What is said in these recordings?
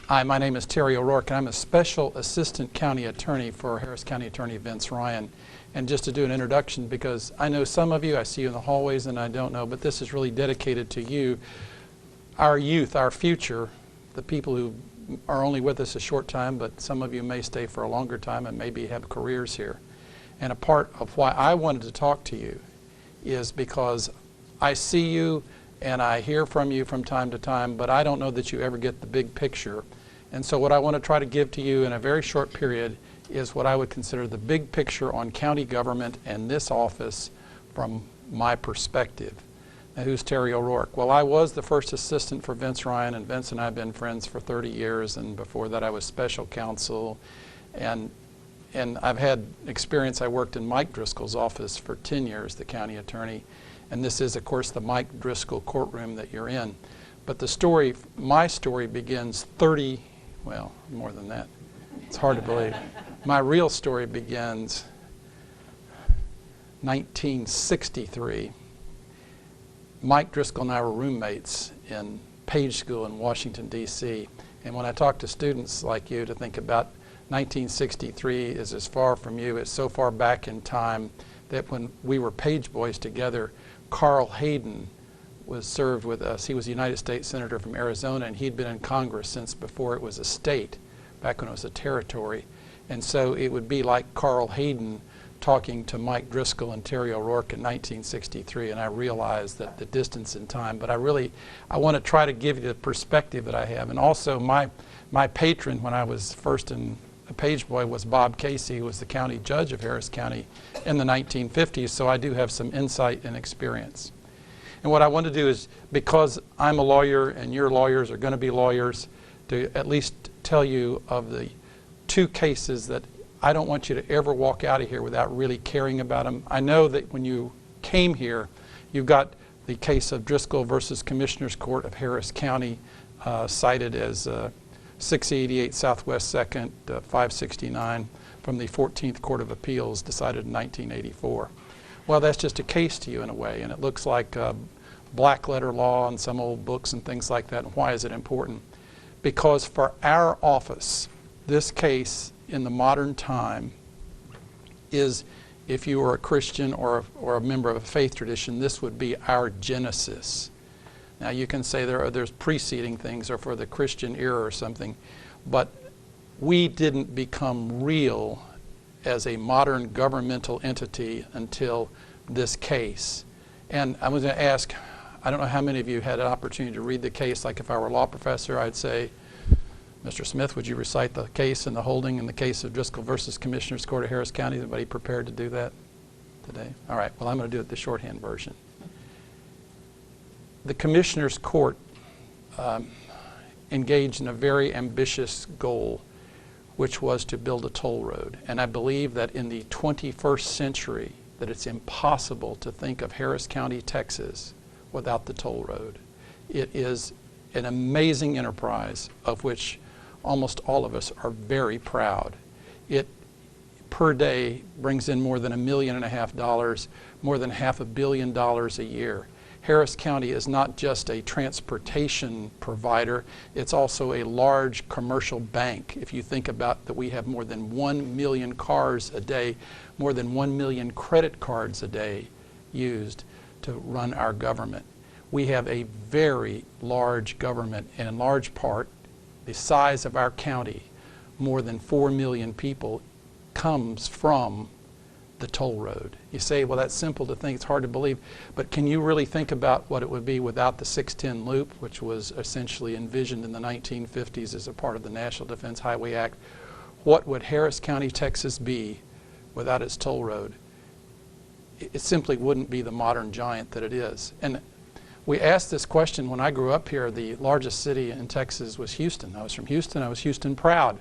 Hi, my name is Terry O'Rourke, and I'm a Special Assistant County Attorney for Harris County Attorney Vince Ryan. And just to do an introduction, because I know some of you, I see you in the hallways and I don't know, but this is really dedicated to you, our youth, our future, the people who are only with us a short time, but some of you may stay for a longer time and maybe have careers here. And a part of why I wanted to talk to you is because I see you and I hear from you from time to time, but I don't know that you ever get the big picture. And so what I want to try to give to you in a very short period is what I would consider the big picture on county government and this office from my perspective. Now, who's Terry O'Rourke? Well, I was the first assistant for Vince Ryan, and Vince and I have been friends for 30 years, and before that I was special counsel. And I've had experience. I worked in Mike Driscoll's office for 10 years, the county attorney. And this is, of course, the Mike Driscoll courtroom that you're in. But the story, my story begins well, more than that. It's hard to believe. My real story begins 1963. Mike Driscoll and I were roommates in Page School in Washington, D.C. And when I talk to students like you to think about 1963 is as far from you, it's so far back in time that when we were Page boys together, Carl Hayden was served with us. He was a United States Senator from Arizona, and he'd been in Congress since before it was a state, back when it was a territory. And so it would be like Carl Hayden talking to Mike Driscoll and Terry O'Rourke in 1963, and I realized that the distance in time, but I want to try to give you the perspective that I have. And also my patron when I was first a Page boy was Bob Casey, who was the county judge of Harris County in the 1950s, so I do have some insight and experience. And what I want to do is, because I'm a lawyer and your lawyers are going to be lawyers, to at least tell you of the two cases that I don't want you to ever walk out of here without really caring about them. I know that when you came here, you've got the case of Driscoll versus Commissioners Court of Harris County, cited as 688 Southwest 2nd, 569 from the 14th Court of Appeals, decided in 1984. Well, that's just a case to you in a way, and it looks like black letter law and some old books and things like that. And why is it important? Because for our office, this case in the modern time is, if you were a Christian or a member of a faith tradition, this would be our genesis. Now you can say there's preceding things or for the Christian era or something, but we didn't become real as a modern governmental entity until this case. And I was going to ask, I don't know how many of you had an opportunity to read the case. Like if I were a law professor, I'd say, Mr. Smith, would you recite the case and the holding in the case of Driscoll versus Commissioners Court of Harris County? Anybody prepared to do that today? All right, well, I'm going to do it the shorthand version. The Commissioners Court engaged in a very ambitious goal, which was to build a toll road. And I believe that in the 21st century, that it's impossible to think of Harris County, Texas, without the toll road. It is an amazing enterprise of which almost all of us are very proud. It, per day, brings in more than $1.5 million, more than $500 million a year. Harris County is not just a transportation provider, it's also a large commercial bank. If you think about that, we have more than 1 million cars a day, more than 1 million credit cards a day used to run our government. We have a very large government, and in large part, the size of our county, more than 4 million people, comes from the toll road. You say, well, that's simple to think, it's hard to believe, but can you really think about what it would be without the 610 loop, which was essentially envisioned in the 1950s as a part of the National Defense Highway Act? What would Harris County, Texas be without its toll road? It simply wouldn't be the modern giant that it is. And we asked this question when I grew up here. The largest city in Texas was Houston. I was from Houston. I was Houston proud.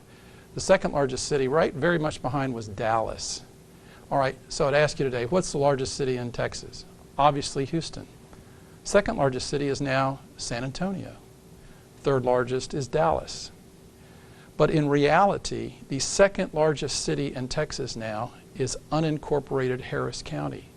The second largest city, right very much behind, was Dallas. All right, so I'd ask you today, what's the largest city in Texas? Obviously Houston. Second largest city is now San Antonio. Third largest is Dallas. But in reality, the second largest city in Texas now is unincorporated Harris County.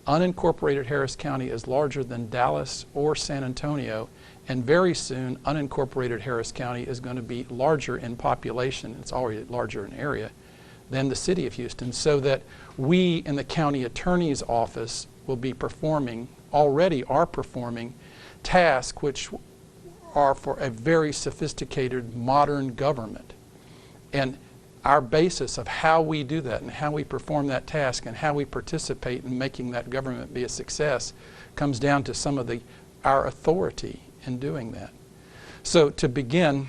Unincorporated Harris County is larger than Dallas or San Antonio, And very soon, unincorporated Harris County is going to be larger in population, it's already larger in area, than the city of Houston, so that we in the county attorney's office will be performing, already are performing, tasks which are for a very sophisticated modern government. And our basis of how we do that and how we perform that task and how we participate in making that government be a success comes down to some of our authority in doing that. So to begin,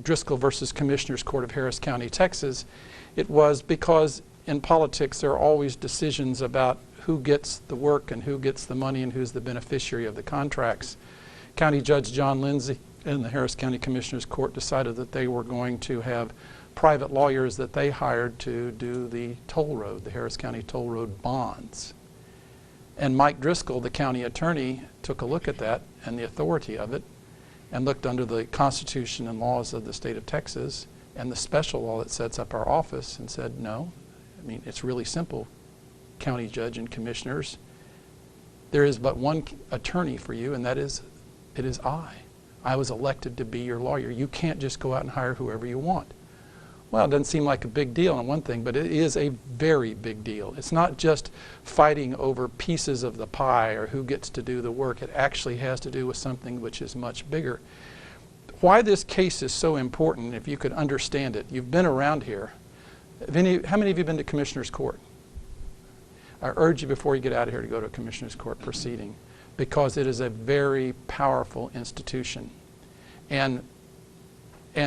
Driscoll versus Commissioners Court of Harris County, Texas, it was because in politics there are always decisions about who gets the work and who gets the money and who's the beneficiary of the contracts. County Judge John Lindsay and the Harris County Commissioners Court decided that they were going to have private lawyers that they hired to do the toll road, the Harris County toll road bonds. And Mike Driscoll, the county attorney, took a look at that and the authority of it and looked under the Constitution and laws of the state of Texas and the special law that sets up our office and said, no, I mean, it's really simple, county judge and commissioners. There is but one attorney for you, and that is, it is I. I was elected to be your lawyer. You can't just go out and hire whoever you want. Well, it doesn't seem like a big deal on one thing, but it is a very big deal. It's not just fighting over pieces of the pie or who gets to do the work. It actually has to do with something which is much bigger. Why this case is so important, if you could understand it, you've been around here. How many of you have been to Commissioner's Court? I urge you before you get out of here to go to a Commissioner's Court proceeding, because it is a very powerful institution. And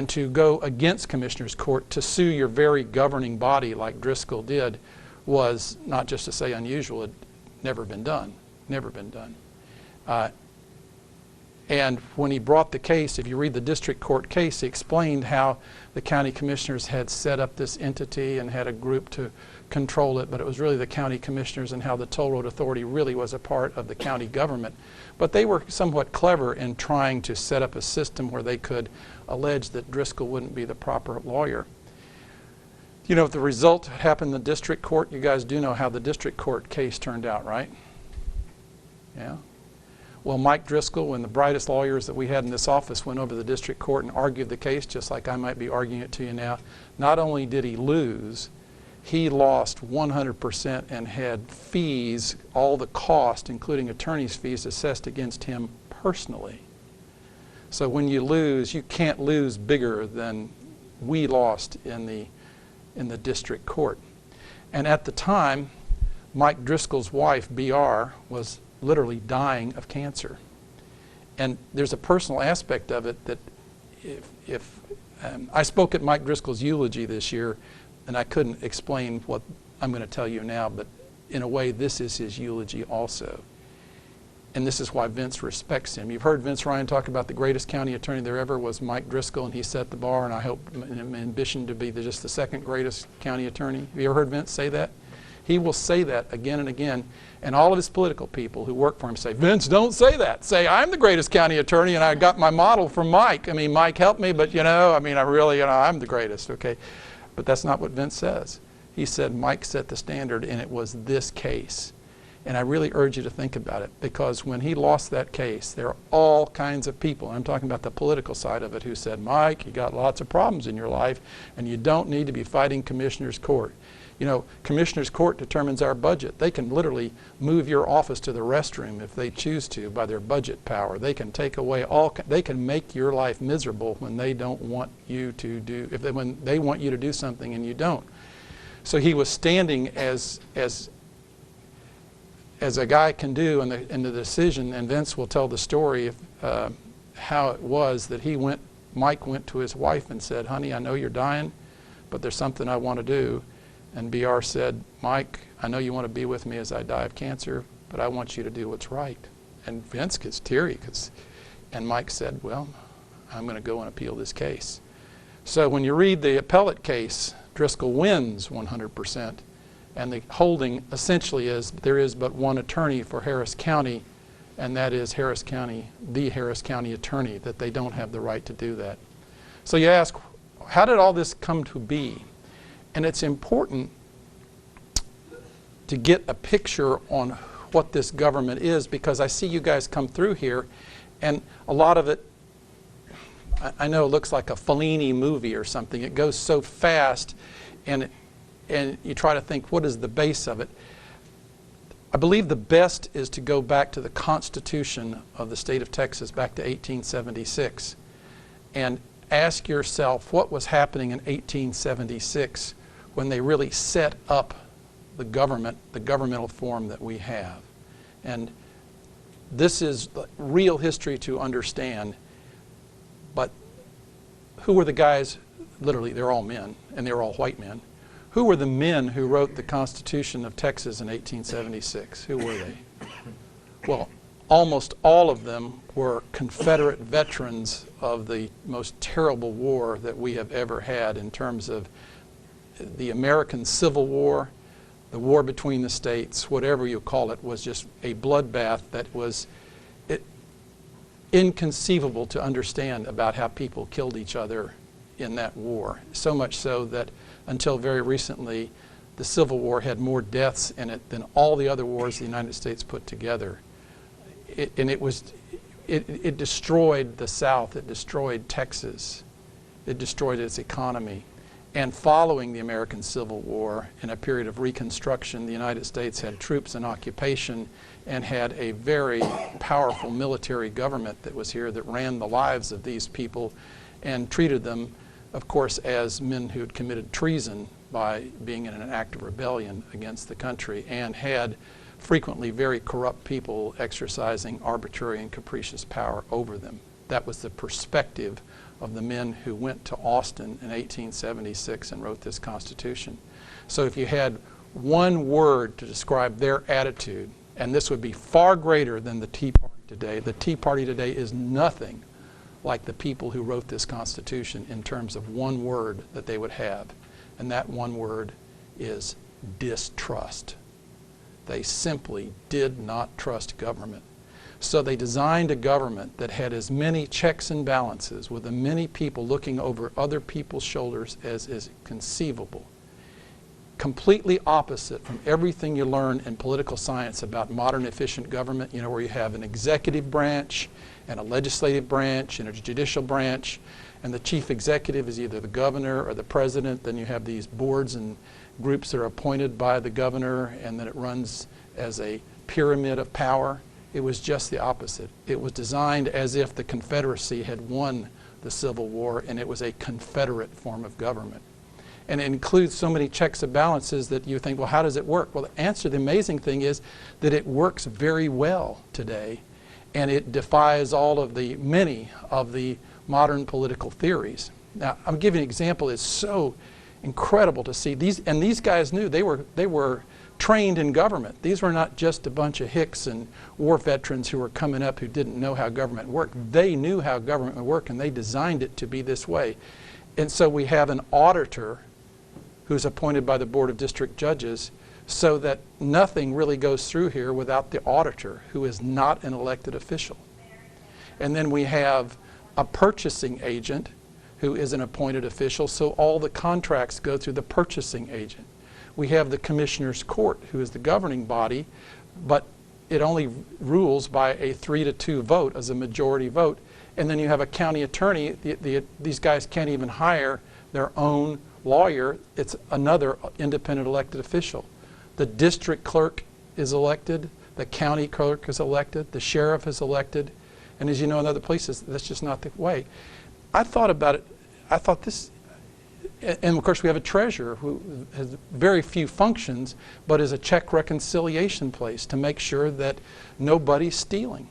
to go against Commissioner's Court, to sue your very governing body like Driscoll did, was not just to say unusual, it had never been done, never been done. And when he brought the case, if you read the district court case, he explained how the county commissioners had set up this entity and had a group to control it, but it was really the county commissioners, and how the toll road authority really was a part of the county government. But they were somewhat clever in trying to set up a system where they could allege that Driscoll wouldn't be the proper lawyer. You know, the result happened in the district court. You guys do know how the district court case turned out, right? Yeah. Well, Mike Driscoll and the brightest lawyers that we had in this office went over to the district court and argued the case, just like I might be arguing it to you now. Not only did he lose, he lost 100% and had fees, all the cost, including attorney's fees, assessed against him personally. So when you lose, you can't lose bigger than we lost in the district court. And at the time, Mike Driscoll's wife, BR, was literally dying of cancer. And there's a personal aspect of it that if I spoke at Mike Driscoll's eulogy this year, and I couldn't explain what I'm going to tell you now, but in a way this is his eulogy also. And this is why Vince respects him. You've heard Vince Ryan talk about the greatest county attorney there ever was Mike Driscoll, and he set the bar, and I hope my ambition to be just the second greatest county attorney. Have you ever heard Vince say that? He will say that again and again, and all of his political people who work for him say, Vince, don't say that. Say, I'm the greatest county attorney, and I got my model from Mike. I mean, Mike helped me, but I really, I'm the greatest, okay? But that's not what Vince says. He said Mike set the standard, and it was this case. And I really urge you to think about it, because when he lost that case, there are all kinds of people, I'm talking about the political side of it, who said, Mike, you got lots of problems in your life, and you don't need to be fighting Commissioner's Court. You know, Commissioner's Court determines our budget. They can literally move your office to the restroom if they choose to by their budget power. They can take away they can make your life miserable when they don't want you to do, when they want you to do something and you don't. So he was standing as a guy can do in the decision, and Vince will tell the story of how it was that Mike went to his wife and said, honey, I know you're dying, but there's something I want to do. And BR said, Mike, I know you want to be with me as I die of cancer, but I want you to do what's right. And Vince gets teary, and Mike said, well, I'm going to go and appeal this case. So when you read the appellate case, Driscoll wins 100%, and the holding essentially is there is but one attorney for Harris County, and that is Harris County, the Harris County attorney, that they don't have the right to do that. So you ask, how did all this come to be? And it's important to get a picture on what this government is, because I see you guys come through here And a lot of it, I know it looks like a Fellini movie or something. It goes so fast, and you try to think, what is the base of it? I believe the best is to go back to the Constitution of the state of Texas, back to 1876, and ask yourself what was happening in 1876 when they really set up the government, the governmental form that we have. And this is real history to understand. But who were the guys, literally they're all men, and they're all white men. Who were the men who wrote the Constitution of Texas in 1876? Who were they? Well, almost all of them were Confederate veterans of the most terrible war that we have ever had in terms of the American Civil War, the war between the states, whatever you call it, was just a bloodbath that was inconceivable to understand about how people killed each other in that war. So much so that until very recently, the Civil War had more deaths in it than all the other wars the United States put together. It destroyed the South. It destroyed Texas. It destroyed its economy. And following the American Civil War, in a period of Reconstruction, the United States had troops in occupation and had a very powerful military government that was here that ran the lives of these people and treated them, of course, as men who had committed treason by being in an act of rebellion against the country, and had frequently very corrupt people exercising arbitrary and capricious power over them. That was the perspective of the men who went to Austin in 1876 and wrote this Constitution. So if you had one word to describe their attitude, and this would be far greater than the Tea Party today. The Tea Party today is nothing like the people who wrote this Constitution in terms of one word that they would have. And that one word is distrust. They simply did not trust government. So they designed a government that had as many checks and balances with as many people looking over other people's shoulders as is conceivable. Completely opposite from everything you learn in political science about modern efficient government, where you have an executive branch and a legislative branch and a judicial branch, and the chief executive is either the governor or the president. Then you have these boards and groups that are appointed by the governor, and then it runs as a pyramid of power. It was just the opposite. It was designed as if the Confederacy had won the Civil War, and it was a Confederate form of government. And it includes so many checks and balances that you think, well, how does it work? Well, the answer, the amazing thing is that it works very well today, and it defies many of the modern political theories. Now, I'm giving an example. It's so incredible to see these, and these guys knew they were trained in government. These were not just a bunch of hicks and war veterans who were coming up who didn't know how government worked. They knew how government would work, and they designed it to be this way. And so we have an auditor who's appointed by the Board of District Judges, so that nothing really goes through here without the auditor, who is not an elected official. And then we have a purchasing agent who is an appointed official, so all the contracts go through the purchasing agent. We have the Commissioner's Court, who is the governing body, but it only rules by a 3-2 vote as a majority vote. And then you have a county attorney. These guys can't even hire their own lawyer. It's another independent elected official. The district clerk is elected, the county clerk is elected, the sheriff is elected, and as you know in other places, that's just not the way. I thought about it. I thought this, and of course we have a treasurer who has very few functions, but is a check reconciliation place to make sure that nobody's stealing.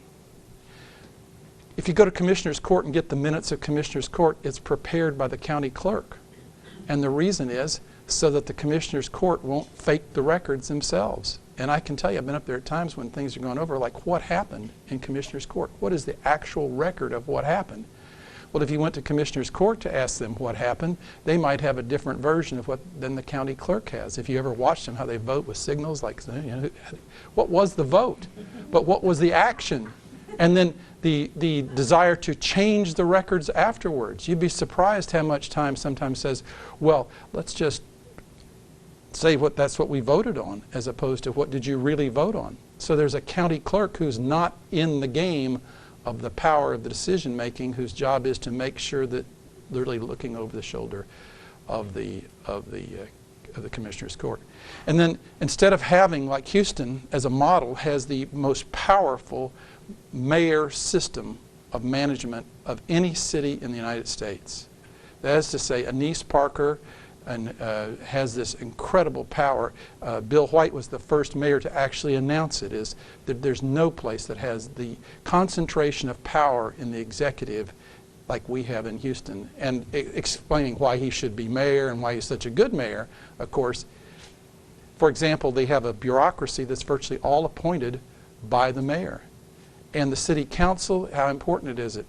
If you go to Commissioner's Court and get the minutes of Commissioner's Court, it's prepared by the county clerk. And the reason is so that the Commissioner's Court won't fake the records themselves. And I can tell you, I've been up there at times when things are going over, like what happened in Commissioner's Court? What is the actual record of what happened? Well, if you went to Commissioner's Court to ask them what happened, they might have a different version of than the county clerk has. If you ever watched them, how they vote with signals, like, what was the vote? But what was the action? And then the desire to change the records afterwards. You'd be surprised how much time sometimes says, well, let's just say that's what we voted on, as opposed to what did you really vote on. So there's a county clerk who's not in the game of the power of the decision making, whose job is to make sure that literally looking over the shoulder of the Commissioner's Court. And then instead of having, like Houston as a model, has the most powerful mayor system of management of any city in the United States. That is to say, Anise Parker has this incredible power. Bill White was the first mayor to actually announce it, is that there's no place that has the concentration of power in the executive like we have in Houston. And explaining why he should be mayor and why he's such a good mayor, of course. For example, they have a bureaucracy that's virtually all appointed by the mayor. And the city council, how important it is it?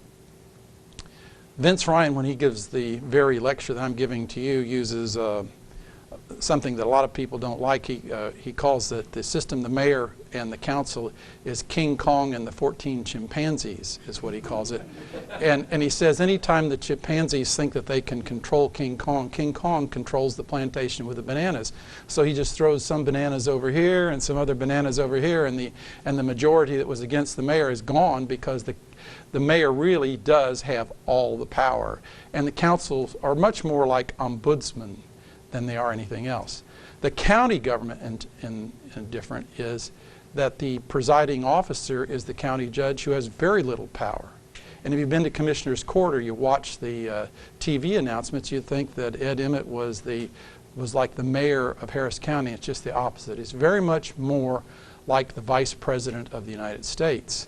Vince Ryan, when he gives the very lecture that I'm giving to you, uses something that a lot of people don't like. He calls it the system, the mayor and the council is King Kong and the 14 chimpanzees, is what he calls it. And he says anytime the chimpanzees think that they can control King Kong controls the plantation with the bananas. So he just throws some bananas over here and some other bananas over here, and the majority that was against the mayor is gone because the mayor really does have all the power. And the councils are much more like ombudsmen than they are anything else. The county government in different is that the presiding officer is the county judge, who has very little power. And if you've been to Commissioner's Court or you watch the TV announcements, you'd think that Ed Emmett was like the mayor of Harris County. It's just the opposite. He's very much more like the Vice President of the United States,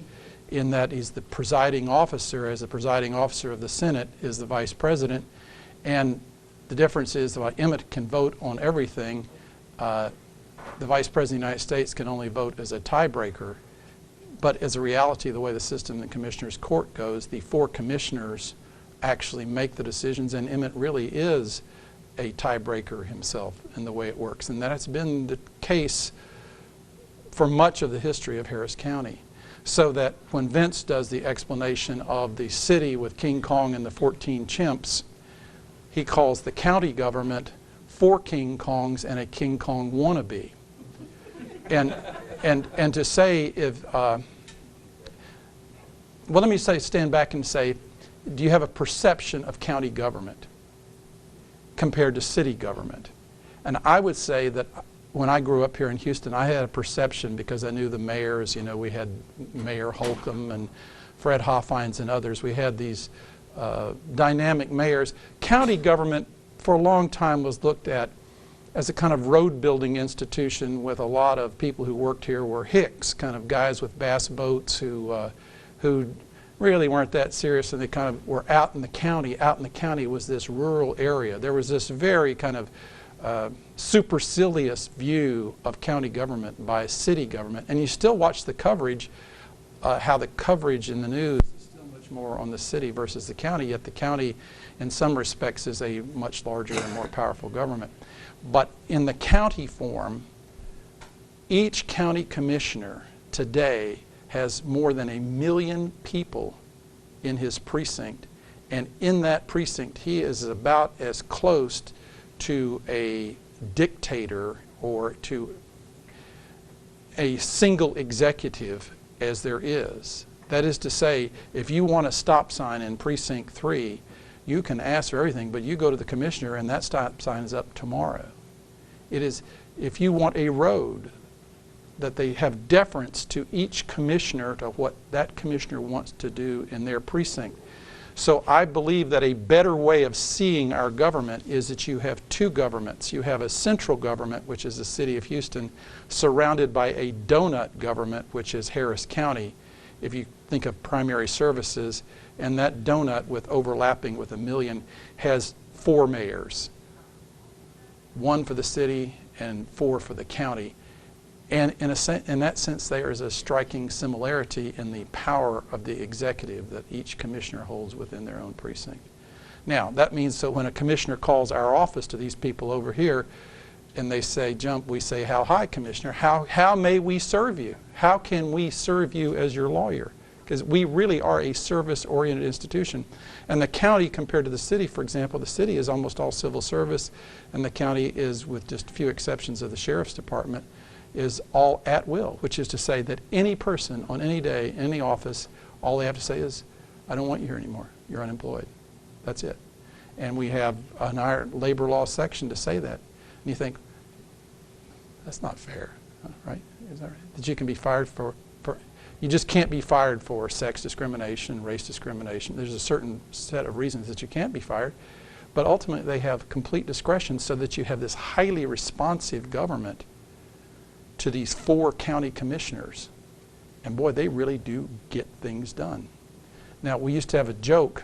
in that he's the presiding officer, as the presiding officer of the Senate is the Vice President. And the difference is that Emmett can vote on everything. The Vice President of the United States can only vote as a tiebreaker. But as a reality, the way the system in the Commissioner's Court goes, the 4 commissioners actually make the decisions, and Emmett really is a tiebreaker himself in the way it works. And that has been the case for much of the history of Harris County. So that when Vince does the explanation of the city with King Kong and the 14 chimps, he calls the county government 4 King Kongs and a King Kong wannabe. And to say well, let me stand back and say, do you have a perception of county government compared to city government? And I would say that when I grew up here in Houston, I had a perception, because I knew the mayors. You know, we had Mayor Holcomb and Fred Hoffines and others. We had these dynamic mayors. County government for a long time was looked at as a kind of road building institution, with a lot of people who worked here were hicks, kind of guys with bass boats who really weren't that serious, and they kind of were out in the county. Out in the county was this rural area. There was this very kind of supercilious view of county government by city government. And you still watch the coverage, how the coverage in the news is still much more on the city versus the county, yet the county in some respects is a much larger and more powerful government. But in the county form, each county commissioner today has more than 1 million people in his precinct. And in that precinct, he is about as close to a dictator or to a single executive as there is. That is to say, if you want a stop sign in precinct 3, you can ask for everything, but you go to the commissioner and that stop sign is up tomorrow. It is, if you want a road, that they have deference to each commissioner, to what that commissioner wants to do in their precinct. So I believe that a better way of seeing our government is that you have 2 governments. You have a central government, which is the city of Houston, surrounded by a donut government, which is Harris County, if you think of primary services. And that donut, with overlapping with 1 million, has 4 mayors. 1 for the city and 4 for the county. And in that sense, there is a striking similarity in the power of the executive that each commissioner holds within their own precinct. Now, that means, so when a commissioner calls our office to these people over here and they say, jump, we say, how high, Commissioner? How may we serve you? How can we serve you as your lawyer? Because we really are a service-oriented institution. And the county, compared to the city, for example, the city is almost all civil service, and the county is, with just a few exceptions of the sheriff's department, is all at will, which is to say that any person on any day in any office All they have to say is, I don't want you here anymore. You're unemployed. That's it. And we have an our labor law section to say that. And you think, that's not fair, right? Is that right? That you can be fired for you just can't be fired for sex discrimination, race discrimination. There's a certain set of reasons that you can't be fired. But ultimately, they have complete discretion so that you have this highly responsive government to these 4 county commissioners. And boy, they really do get things done. Now, we used to have a joke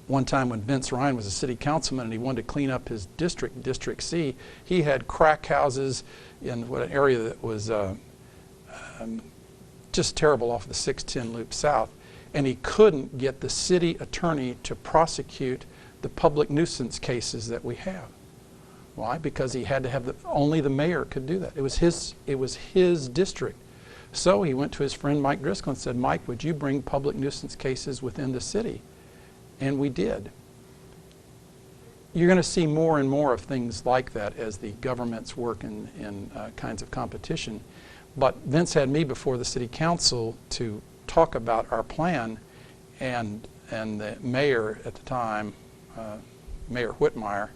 one time when Vince Ryan was a city councilman and he wanted to clean up his district, District C. He had crack houses in an area that was just terrible off the 610 loop south. And he couldn't get the city attorney to prosecute the public nuisance cases that we have. Why? Because he had to have only the mayor could do that. It was his district. So he went to his friend Mike Driscoll and said, Mike, would you bring public nuisance cases within the city? And we did. You're going to see more and more of things like that as the governments work in kinds of competition. But Vince had me before the city council to talk about our plan, and the mayor at the time, Mayor Whitmire,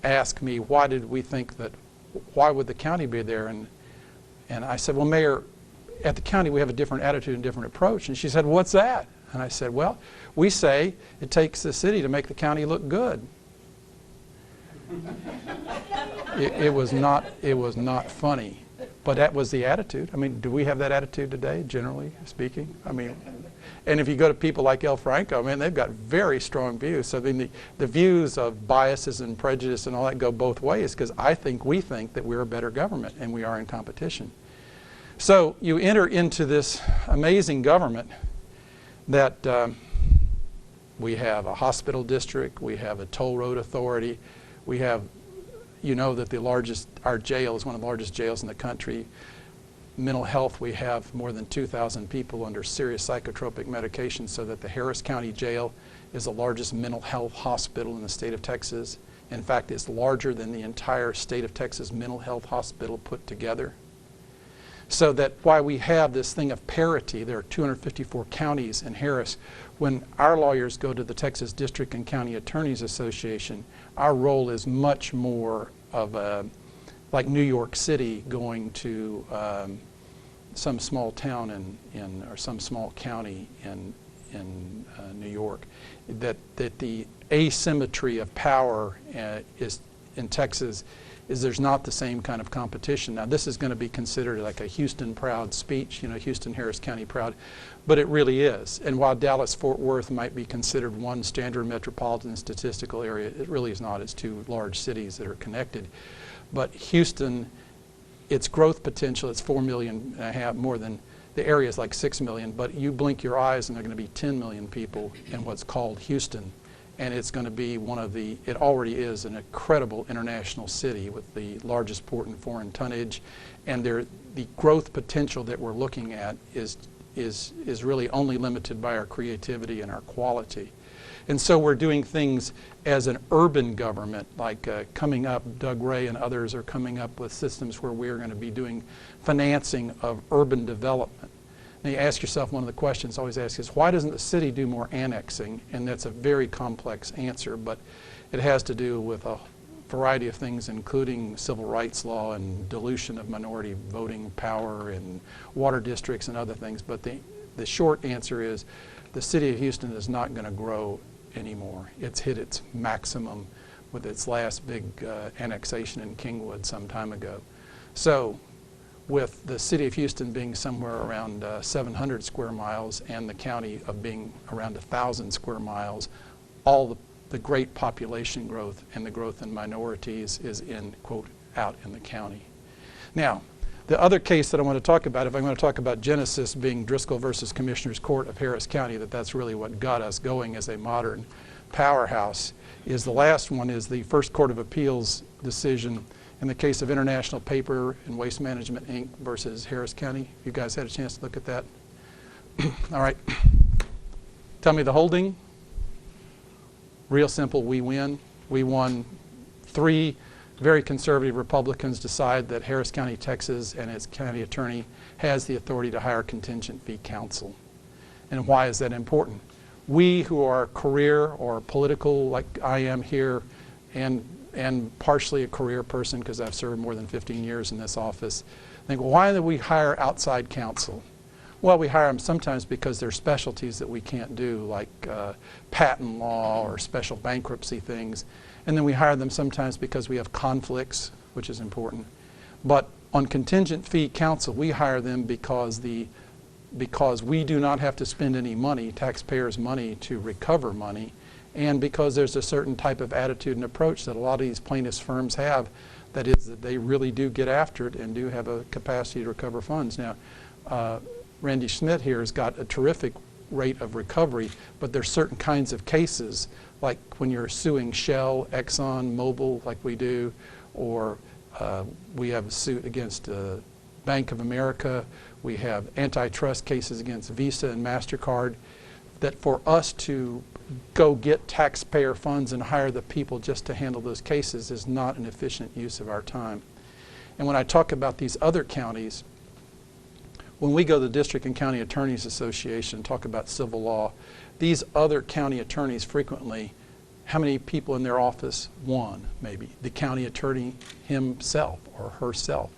asked me, why would the county be there? And I said, well, Mayor, at the county we have a different attitude and different approach. And she said, what's that? And I said, well, we say it takes the city to make the county look good. It was not funny, but that was the attitude. I mean, do we have that attitude today, generally speaking? I mean, and if you go to people like El Franco, man, they've got very strong views. So then the views of biases and prejudice and all that go both ways, because we think that we're a better government and we are in competition. So you enter into this amazing government that we have a hospital district, we have a toll road authority, we have, that our jail is one of the largest jails in the country. Mental health, we have more than 2,000 people under serious psychotropic medication, so that the Harris County Jail is the largest mental health hospital in the state of Texas. In fact, it's larger than the entire state of Texas mental health hospital put together. So that why we have this thing of parity, there are 254 counties in Harris. When our lawyers go to the Texas District and County Attorneys Association, our role is much more of like New York City going to some small town or some small county in New York. That the asymmetry of power is in Texas is there's not the same kind of competition. Now, this is going to be considered like a Houston proud speech, Houston, Harris County proud, but it really is. And while Dallas-Fort Worth might be considered one standard metropolitan statistical area, it really is not. It's 2 large cities that are connected. But Houston, its growth potential, it's 4.5 million, more than the area is like 6 million, but you blink your eyes and there are going to be 10 million people in what's called Houston. And it's going to be it already is an incredible international city with the largest port and foreign tonnage. And the growth potential that we're looking at is really only limited by our creativity and our quality. And so we're doing things as an urban government, like coming up, Doug Ray and others are coming up with systems where we're going to be doing financing of urban development. Now you ask yourself, one of the questions I always ask is, why doesn't the city do more annexing? And that's a very complex answer, but it has to do with a variety of things, including civil rights law and dilution of minority voting power and water districts and other things. But the short answer is the city of Houston is not going to grow anymore. It's hit its maximum with its last big annexation in Kingwood some time ago. So with the city of Houston being somewhere around 700 square miles and the county of being around 1,000 square miles, all the great population growth and the growth in minorities is out in the county. Now, the other case that I want to talk about, if I'm going to talk about Genesis being Driscoll versus Commissioners Court of Harris County, that's really what got us going as a modern powerhouse, is the last one is the First Court of Appeals decision in the case of International Paper and Waste Management, Inc. versus Harris County. You guys had a chance to look at that? All right. Tell me the holding. Real simple, we win. We won. 3 very conservative Republicans decide that Harris County, Texas, and its county attorney has the authority to hire contingent fee counsel. And why is that important? We who are career or political, like I am here, and partially a career person because I've served more than 15 years in this office, think, well, why do we hire outside counsel? Well, we hire them sometimes because there's specialties that we can't do, like patent law or special bankruptcy things. And then we hire them sometimes because we have conflicts, which is important. But on contingent fee counsel, we hire them because we do not have to spend any money, taxpayers' money, to recover money, and because there's a certain type of attitude and approach that a lot of these plaintiffs' firms have, that is that they really do get after it and do have a capacity to recover funds. Now, Randy Schmidt here has got a terrific rate of recovery, but there's certain kinds of cases, like when you're suing Shell, Exxon, Mobil, like we do, or we have a suit against Bank of America. We have antitrust cases against Visa and MasterCard, that for us to go get taxpayer funds and hire the people just to handle those cases is not an efficient use of our time. And when I talk about these other counties, when we go to the District and County Attorneys Association and talk about civil law, these other county attorneys frequently, how many people in their office? One, maybe. The county attorney himself or herself.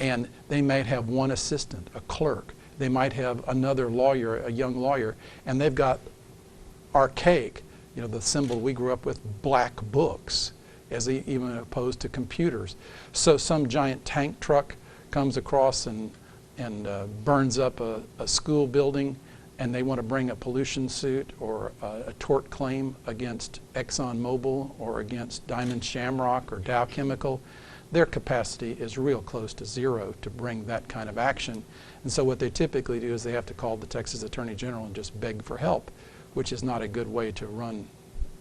And they might have one assistant, a clerk. They might have another lawyer, a young lawyer, and they've got archaic, the symbol we grew up with, black books, as even opposed to computers. So some giant tank truck comes across and burns up a school building, and they want to bring a pollution suit or a tort claim against ExxonMobil or against Diamond Shamrock or Dow Chemical. Their capacity is real close to zero to bring that kind of action. And so what they typically do is they have to call the Texas Attorney General and just beg for help, which is not a good way to run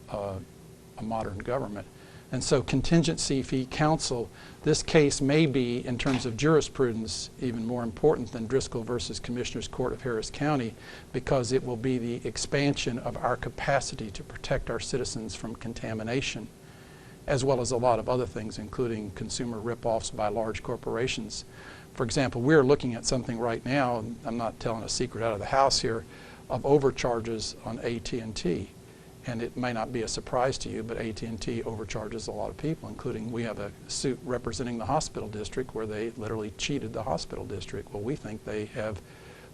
a modern government. And so contingency fee counsel, this case may be, in terms of jurisprudence, even more important than Driscoll versus Commissioners Court of Harris County, because it will be the expansion of our capacity to protect our citizens from contamination, as well as a lot of other things, including consumer rip-offs by large corporations. For example, we're looking at something right now, and I'm not telling a secret out of the house here, of overcharges on AT&T. And it may not be a surprise to you, but AT&T overcharges a lot of people, including we have a suit representing the hospital district where they literally cheated the hospital district. Well, we think they have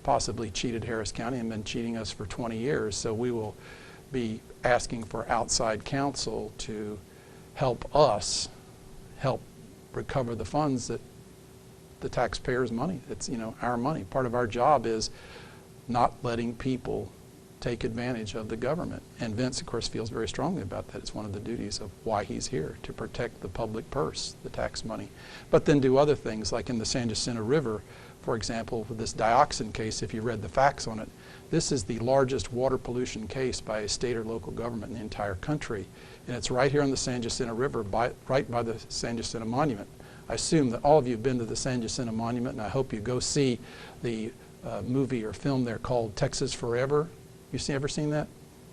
possibly cheated Harris County and been cheating us for 20 years. So we will be asking for outside counsel to help us help recover the funds that the taxpayers' money. It's our money. Part of our job is not letting people take advantage of the government. And Vince, of course, feels very strongly about that. It's one of the duties of why he's here, to protect the public purse, the tax money. But then do other things, like in the San Jacinto River, for example, with this dioxin case, if you read the facts on it, this is the largest water pollution case by a state or local government in the entire country. And it's right here on the San Jacinto River, right by the San Jacinto Monument. I assume that all of you have been to the San Jacinto Monument, and I hope you go see the movie or film there called Texas Forever. You ever seen that?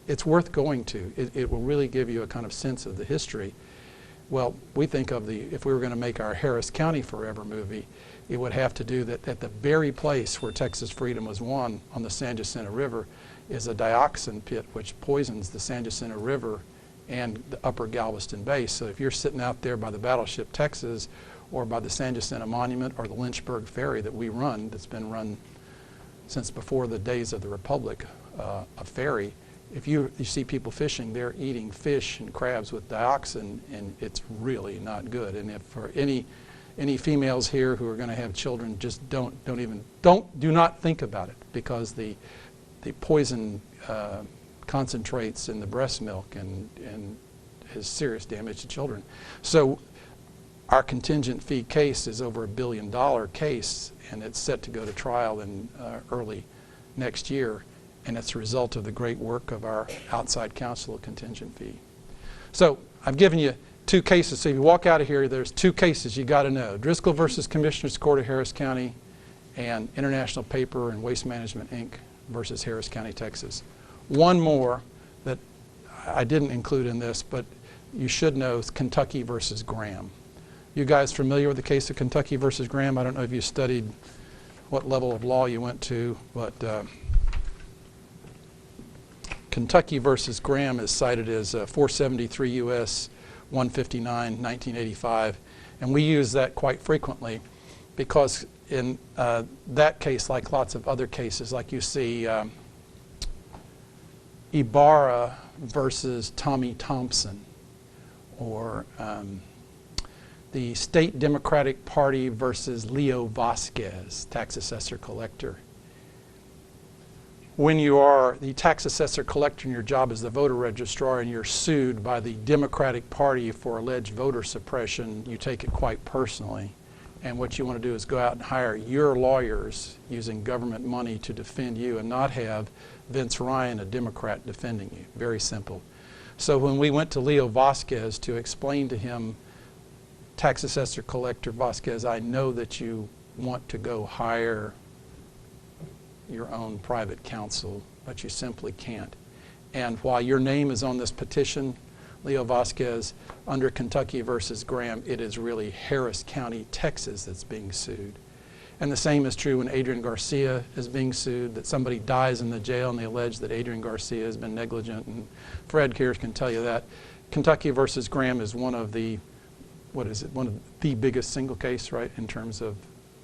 It's worth going to. It will really give you a kind of sense of the history. Well, we think of if we were going to make our Harris County Forever movie, it would have to do that at the very place where Texas freedom was won on the San Jacinto River is a dioxin pit which poisons the San Jacinto River and the upper Galveston Bay. So if you're sitting out there by the battleship Texas or by the San Jacinto Monument or the Lynchburg Ferry that we run, that's been run since before the days of the Republic, a ferry, if you see people fishing, they're eating fish and crabs with dioxin, and it's really not good. And if for any females here who are going to have children, just do not think about it, because the poison concentrates in the breast milk and has serious damage to children. So our contingent fee case is over $1 billion case, and it's set to go to trial in early next year. And it's a result of the great work of our outside counsel of contingent fee. So I've given you two cases. So if you walk out of here, there's two cases you got to know. Driscoll versus Commissioners Court of Harris County and International Paper and Waste Management, Inc. versus Harris County, Texas. One more that I didn't include in this, but you should know, is Kentucky versus Graham. You guys familiar with the case of Kentucky versus Graham? I don't know if you studied what level of law you went to, but Kentucky versus Graham is cited as 473 U.S. 159, 1985, and we use that quite frequently because in that case, like lots of other cases, like you see Ibarra versus Tommy Thompson, or the State Democratic Party versus Leo Vasquez, tax assessor collector. When you are the tax assessor collector and your job is the voter registrar and you're sued by the Democratic Party for alleged voter suppression, you take it quite personally. And what you want to do is go out and hire your lawyers using government money to defend you and not have Vince Ryan, a Democrat, defending you. Very simple. So when we went to Leo Vasquez to explain to him, tax assessor collector Vasquez, I know that you want to go hire your own private counsel, but you simply can't. And while your name is on this petition, Leo Vasquez, under Kentucky versus Graham, it is really Harris County, Texas that's being sued. And the same is true when Adrian Garcia is being sued, that somebody dies in the jail and they allege that Adrian Garcia has been negligent, and Fred here can tell you that. Kentucky versus Graham is one of the, one of the biggest single case, right, in terms of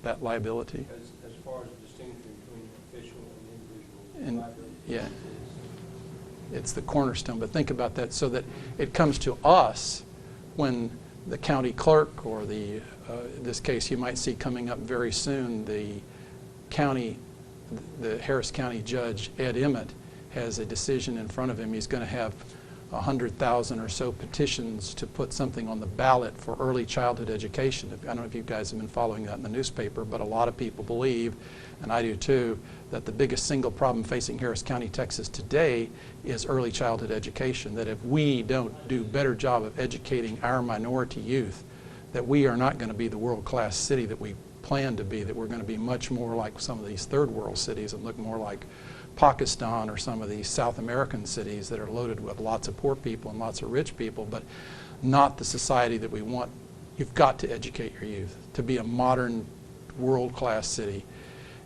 that liability. As far as distinguishing between official and individual liability. Yeah. It's the cornerstone, but think about that so that it comes to us when the county clerk or the, in this case you might see coming up very soon, the Harris County Judge Ed Emmett has a decision in front of him. He's going to have 100,000 or so petitions to put something on the ballot for early childhood education. I don't know if you guys have been following that in the newspaper, but a lot of people believe, and I do too, that the biggest single problem facing Harris County, Texas today is early childhood education, that if we don't do a better job of educating our minority youth, that we are not going to be the world-class city that we plan to be, that we're going to be much more like some of these third world cities and look more like Pakistan or some of these South American cities that are loaded with lots of poor people and lots of rich people, but not the society that we want. You've got to educate your youth to be a modern world-class city.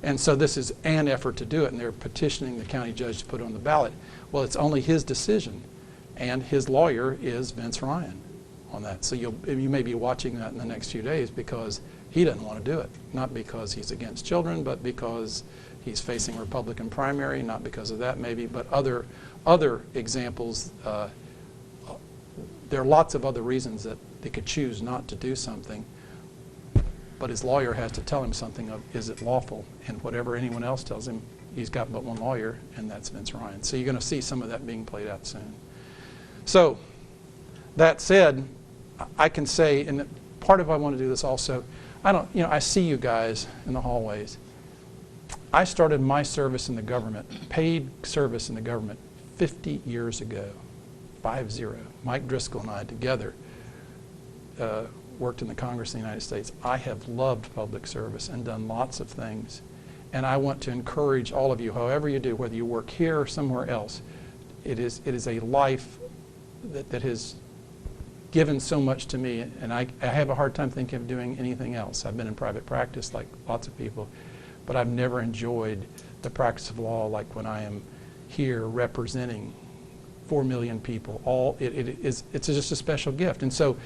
And so this is an effort to do it, and they're petitioning the county judge to put it on the ballot. Well, it's only his decision, and his lawyer is Vince Ryan on that. So you may be watching that in the next few days because he doesn't want to do it, not because he's against children, but because he's facing a Republican primary, not because of that maybe, but other examples. There are lots of other reasons that they could choose not to do something, but his lawyer has to tell him something of, is it lawful? And whatever anyone else tells him, he's got but one lawyer, and that's Vince Ryan. So you're going to see some of that being played out soon. So that said, I can say, and part of why I want to do this also, I see you guys in the hallways. I started my service in the government, paid service in the government, 50 years ago, 50. Mike Driscoll and I together worked in the Congress of the United States. I have loved public service and done lots of things. And I want to encourage all of you, however you do, whether you work here or somewhere else, it is a life that has given so much to me, and I have a hard time thinking of doing anything else. I've been in private practice like lots of people, but I've never enjoyed the practice of law like when I am here representing 4 million people. It's just a special gift. And so,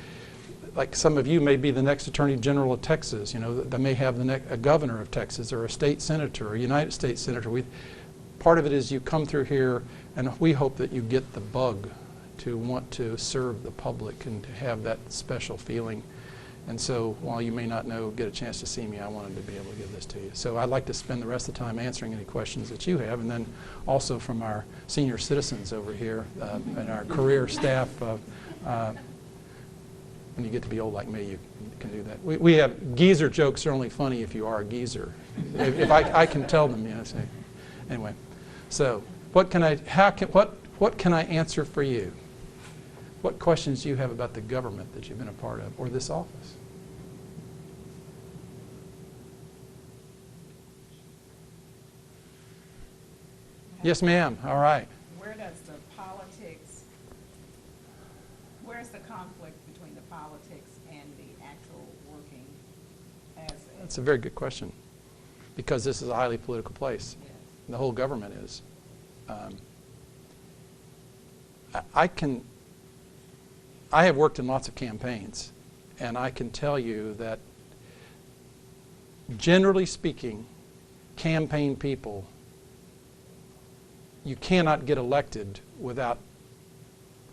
like some of you may be the next Attorney General of Texas, they may have a governor of Texas or a state senator or a United States senator. Part of it is you come through here, and we hope that you get the bug to want to serve the public and to have that special feeling. And so while you may not get a chance to see me, I wanted to be able to give this to you. So I'd like to spend the rest of the time answering any questions that you have, and then also from our senior citizens over here and our career staff. When you get to be old like me, you can do that. We have geezer jokes are only funny if you are a geezer. if I can tell them, so. Anyway, so what can I answer for you? What questions do you have about the government that you've been a part of, or this office? Yes, ma'am. All right. Where's the conflict between the politics and the actual working as a... That's a very good question, because this is a highly political place. Yes. The whole government is. I have worked in lots of campaigns, and I can tell you that generally speaking, campaign people, you cannot get elected without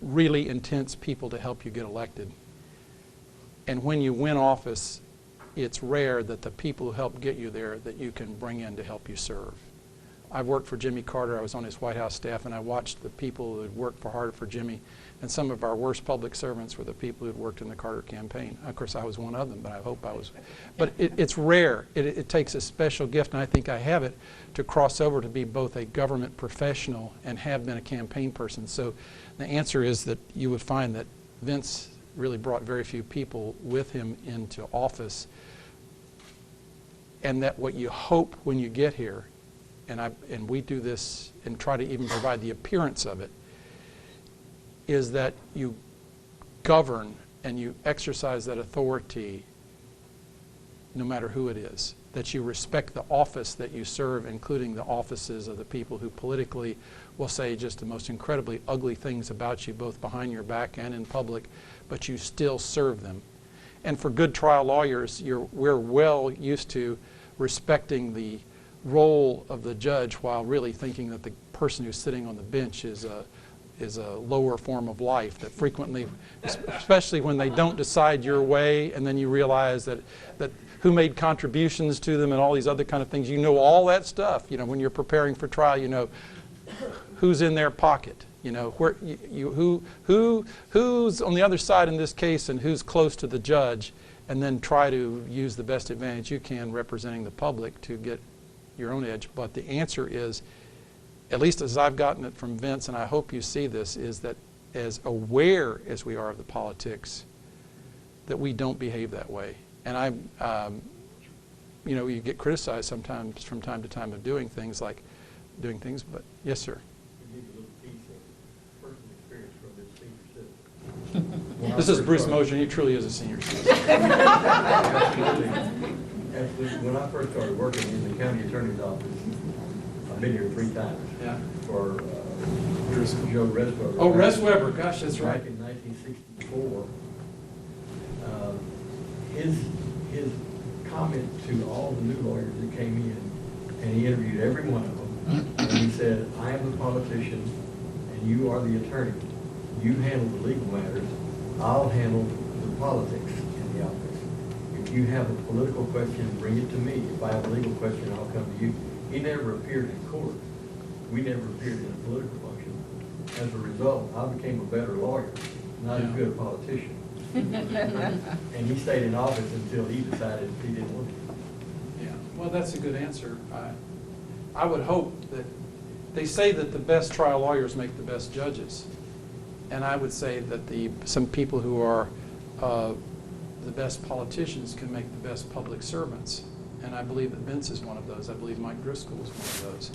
really intense people to help you get elected. And when you win office, it's rare that the people who help get you there that you can bring in to help you serve. I've worked for Jimmy Carter. I was on his White House staff, and I watched the people who had worked hard for Jimmy. And some of our worst public servants were the people who had worked in the Carter campaign. Of course, I was one of them, but I hope I was. But it's rare. It takes a special gift, and I think I have it, to cross over to be both a government professional and have been a campaign person. So the answer is that you would find that Vince really brought very few people with him into office, and that what you hope when you get here, and we do this and try to even provide the appearance of it, is that you govern and you exercise that authority no matter who it is, that you respect the office that you serve, including the offices of the people who politically will say just the most incredibly ugly things about you, both behind your back and in public, but you still serve them. And for good trial lawyers, we're well used to respecting the role of the judge while really thinking that the person who's sitting on the bench is a lower form of life, that frequently, especially when they don't decide your way, and then you realize that who made contributions to them and all these other kind of things. You know all that stuff. You know, when you're preparing for trial, you know who's in their pocket. You know who's on the other side in this case and who's close to the judge, and then try to use the best advantage you can representing the public to get your own edge. But the answer is, at least as I've gotten it from Vince, and I hope you see this, is that as aware as we are of the politics, that we don't behave that way. And you know, you get criticized sometimes from time to time of doing things, but yes, sir. We need a little piece of personal experience from this senior citizen. This is Bruce Mosher. He truly is a senior citizen. Absolutely. When I first started working in the county attorney's office, I've been here 3 times. Yeah. For Joe Resweber. Oh, Resweber. Gosh, that's right. Back in 1964, his comment to all the new lawyers that came in, and he interviewed every one of them, and he said, I am the politician, and you are the attorney. You handle the legal matters. I'll handle the politics in the office. If you have a political question, bring it to me. If I have a legal question, I'll come to you. He never appeared in court. We never appeared in a political function. As a result, I became a better lawyer, not as good a politician. And he stayed in office until he decided he didn't want to. Yeah, well, that's a good answer. I would hope that they say that the best trial lawyers make the best judges. And I would say that some people who are the best politicians can make the best public servants. And I believe that Vince is one of those. I believe Mike Driscoll is one of those.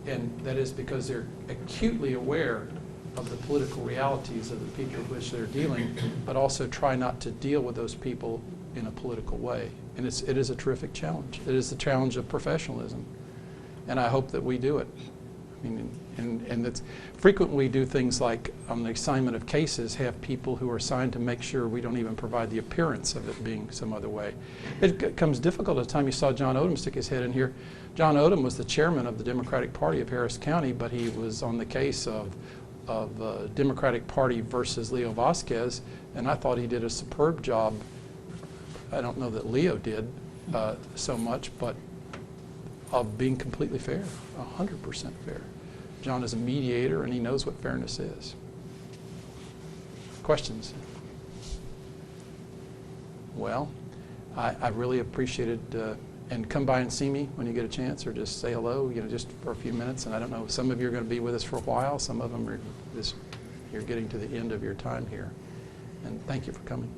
And that is because they're acutely aware of the political realities of the people with which they're dealing, but also try not to deal with those people in a political way. And it is a terrific challenge. It is the challenge of professionalism. And I hope that we do it. I mean, and that's frequently we do things like on the assignment of cases, have people who are assigned to make sure we don't even provide the appearance of it being some other way. It becomes difficult. At the time you saw John Odom stick his head in here, John Odom was the chairman of the Democratic Party of Harris County, but he was on the case of Democratic Party versus Leo Vasquez, and I thought he did a superb job. I don't know that Leo did so much, but of being completely fair, 100% fair. John is a mediator, and he knows what fairness is. Questions? Well, I really appreciated, and come by and see me when you get a chance, or just say hello, you know, just for a few minutes. And I don't know, some of you are going to be with us for a while. Some of them are you're getting to the end of your time here. And thank you for coming.